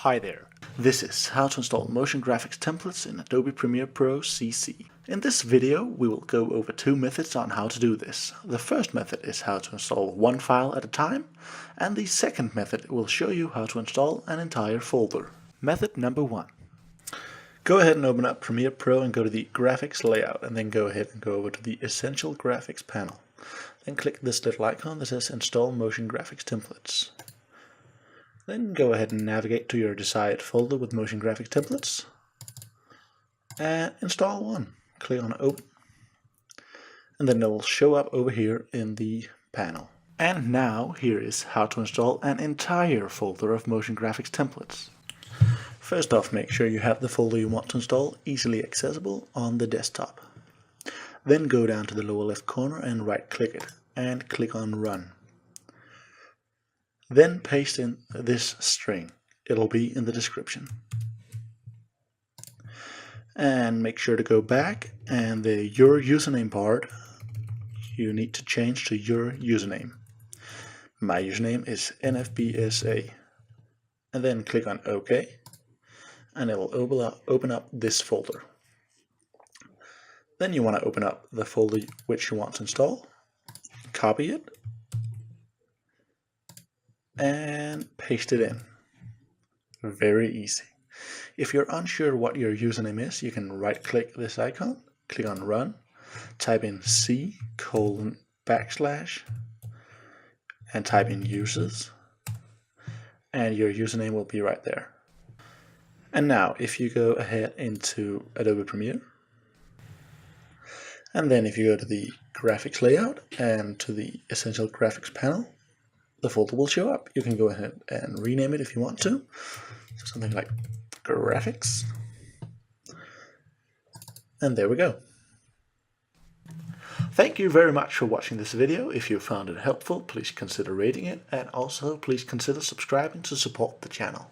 Hi there. This is how to install motion graphics templates in Adobe Premiere Pro CC. In this video we will go over two methods on how to do this. The first method is how to install one file at a time, and the second method will show you how to install an entire folder. Method number one. Go ahead and open up Premiere Pro and go to the graphics layout, and then go ahead and go over to the Essential Graphics panel. Then click this little icon that says Install Motion Graphics Templates. Then go ahead and navigate to your desired folder with motion graphics templates and install one. Click on Open, and then it will show up over here in the panel. And now here is how to install an entire folder of motion graphics templates. First off, make sure you have the folder you want to install easily accessible on the desktop. Then go down to the lower left corner and right click it and click on Run. Then paste in this string. It'll be in the description. And make sure to go back, and the Your Username part, you need to change to Your Username. My username is NFBSA. And then click on OK, and it will open up this folder. Then you want to open up the folder which you want to install, copy it, and paste it in. Very easy. If you're unsure what your username is, you can right click this icon, click on Run, type in C:// and type in users, and your username will be right there. And now if you go ahead into Adobe Premiere, and then if you go to the graphics layout and to the Essential Graphics panel, the folder will show up. You can go ahead and rename it if you want to. So something like graphics. And there we go. Thank you very much for watching this video. If you found it helpful, please consider rating it, and also please consider subscribing to support the channel.